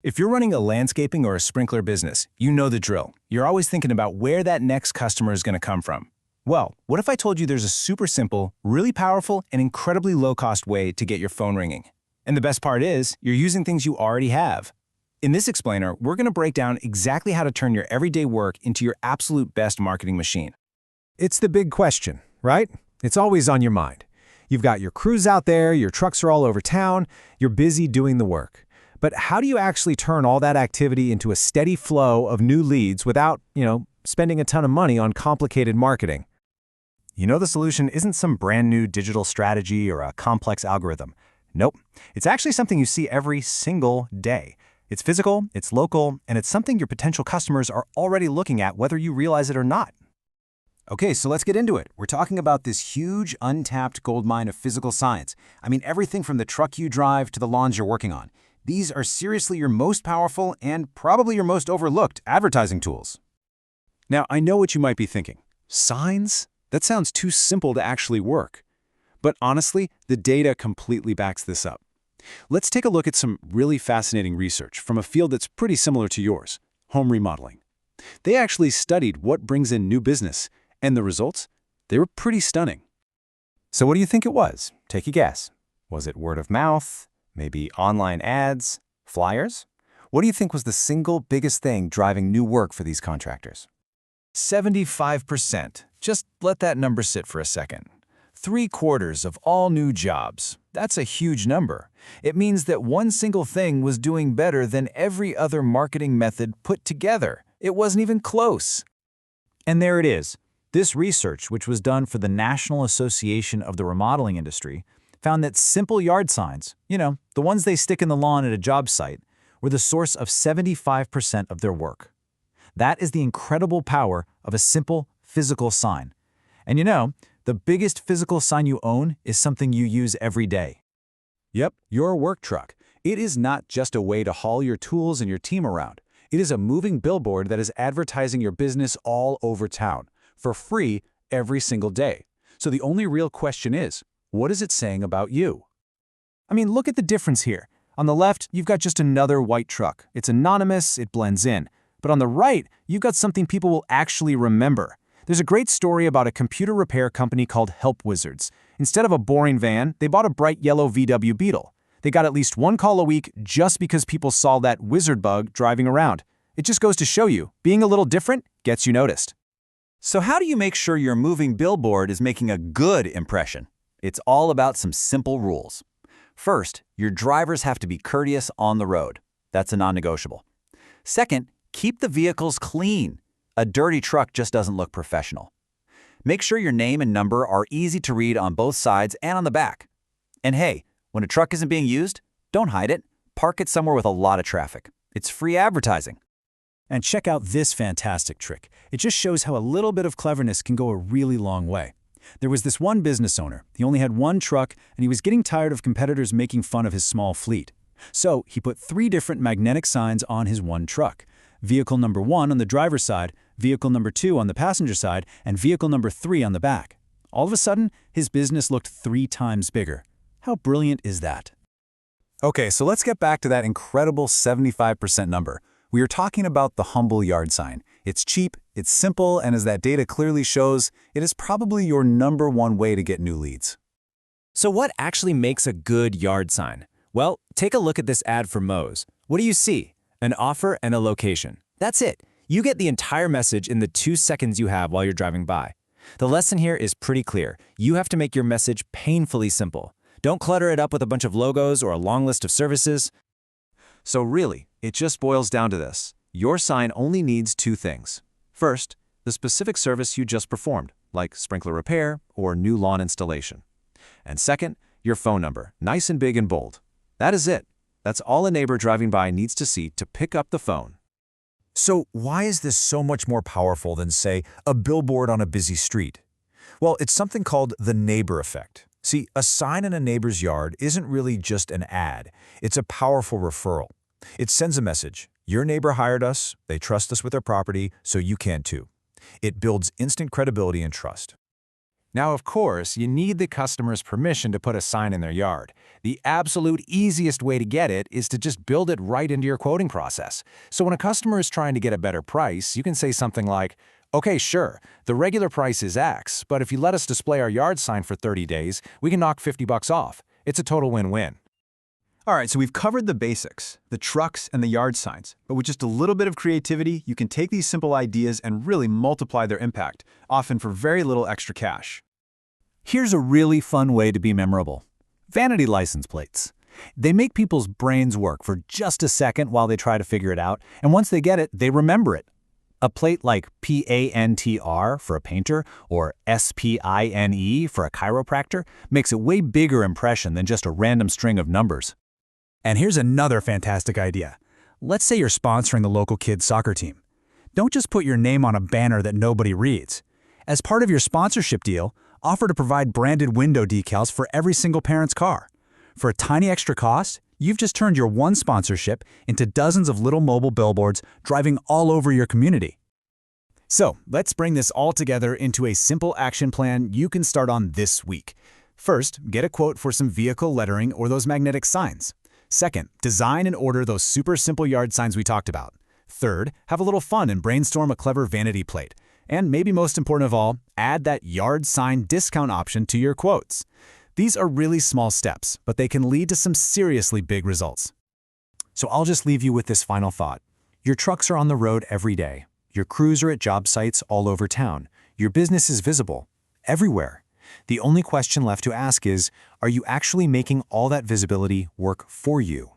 If you're running a landscaping or a sprinkler business, you know the drill. You're always thinking about where that next customer is going to come from. Well, what if I told you there's a super simple, really powerful, and incredibly low-cost way to get your phone ringing? And the best part is, you're using things you already have. In this explainer, we're going to break down exactly how to turn your everyday work into your absolute best marketing machine. It's the big question, right? It's always on your mind. You've got your crews out there, your trucks are all over town, you're busy doing the work. But how do you actually turn all that activity into a steady flow of new leads without, spending a ton of money on complicated marketing? The solution isn't some brand new digital strategy or a complex algorithm. Nope. It's actually something you see every single day. It's physical, it's local, and it's something your potential customers are already looking at whether you realize it or not. Okay, so let's get into it. We're talking about this huge, untapped goldmine of physical science. I mean, everything from the truck you drive to the lawns you're working on. These are seriously your most powerful and probably your most overlooked advertising tools. Now, I know what you might be thinking. Signs? That sounds too simple to actually work. But honestly, the data completely backs this up. Let's take a look at some really fascinating research from a field that's pretty similar to yours, home remodeling. They actually studied what brings in new business, and the results? They were pretty stunning. So what do you think it was? Take a guess. Was it word of mouth? Maybe online ads? Flyers? What do you think was the single biggest thing driving new work for these contractors? 75%. Just let that number sit for a second. 3/4 of all new jobs. That's a huge number. It means that one single thing was doing better than every other marketing method put together. It wasn't even close. And there it is. This research, which was done for the National Association of the Remodeling Industry, found that simple yard signs, the ones they stick in the lawn at a job site, were the source of 75% of their work. That is the incredible power of a simple physical sign. And the biggest physical sign you own is something you use every day. Yep, your work truck. It is not just a way to haul your tools and your team around. It is a moving billboard that is advertising your business all over town, for free every single day. So the only real question is, what is it saying about you? I mean, look at the difference here. On the left, you've got just another white truck. It's anonymous, it blends in. But on the right, you've got something people will actually remember. There's a great story about a computer repair company called Help Wizards. Instead of a boring van, they bought a bright yellow VW Beetle. They got at least one call a week just because people saw that wizard bug driving around. It just goes to show you, being a little different gets you noticed. So how do you make sure your moving billboard is making a good impression? It's all about some simple rules. First, your drivers have to be courteous on the road. That's a non-negotiable. Second, keep the vehicles clean. A dirty truck just doesn't look professional. Make sure your name and number are easy to read on both sides and on the back. And hey, when a truck isn't being used, don't hide it. Park it somewhere with a lot of traffic. It's free advertising. And check out this fantastic trick. It just shows how a little bit of cleverness can go a really long way. There was this one business owner. He only had one truck, and he was getting tired of competitors making fun of his small fleet. So he put 3 different magnetic signs on his one truck. Vehicle number 1 on the driver's side, vehicle number 2 on the passenger side, and vehicle number 3 on the back. All of a sudden, his business looked 3 times bigger. How brilliant is that? Okay, so let's get back to that incredible 75% number. We are talking about the humble yard sign. It's cheap, it's simple, and as that data clearly shows, it is probably your number one way to get new leads. So what actually makes a good yard sign? Well, take a look at this ad for Moe's. What do you see? An offer and a location. That's it. You get the entire message in the 2 seconds you have while you're driving by. The lesson here is pretty clear. You have to make your message painfully simple. Don't clutter it up with a bunch of logos or a long list of services. So really, it just boils down to this. Your sign only needs 2 things. First, the specific service you just performed, like sprinkler repair or new lawn installation. And second, your phone number, nice and big and bold. That is it. That's all a neighbor driving by needs to see to pick up the phone. So why is this so much more powerful than, say, a billboard on a busy street? Well, it's something called the neighbor effect. See, a sign in a neighbor's yard isn't really just an ad. It's a powerful referral. It sends a message. Your neighbor hired us, they trust us with their property, so you can too. It builds instant credibility and trust. Now, of course, you need the customer's permission to put a sign in their yard. The absolute easiest way to get it is to just build it right into your quoting process. So when a customer is trying to get a better price, you can say something like, "Okay, sure, the regular price is X, but if you let us display our yard sign for 30 days, we can knock $50 off. It's a total win-win." All right, so we've covered the basics, the trucks and the yard signs, but with just a little bit of creativity, you can take these simple ideas and really multiply their impact, often for very little extra cash. Here's a really fun way to be memorable. Vanity license plates. They make people's brains work for just a second while they try to figure it out, and once they get it, they remember it. A plate like PANTR for a painter or SPINE for a chiropractor makes a way bigger impression than just a random string of numbers. And here's another fantastic idea. Let's say you're sponsoring the local kids' soccer team. Don't just put your name on a banner that nobody reads. As part of your sponsorship deal, offer to provide branded window decals for every single parent's car. For a tiny extra cost, you've just turned your one sponsorship into dozens of little mobile billboards driving all over your community. So, let's bring this all together into a simple action plan you can start on this week. First, get a quote for some vehicle lettering or those magnetic signs. Second, design and order those super simple yard signs we talked about. Third, have a little fun and brainstorm a clever vanity plate. And maybe most important of all, add that yard sign discount option to your quotes. These are really small steps, but they can lead to some seriously big results. So I'll just leave you with this final thought. Your trucks are on the road every day. Your crews are at job sites all over town. Your business is visible, everywhere. The only question left to ask is, are you actually making all that visibility work for you?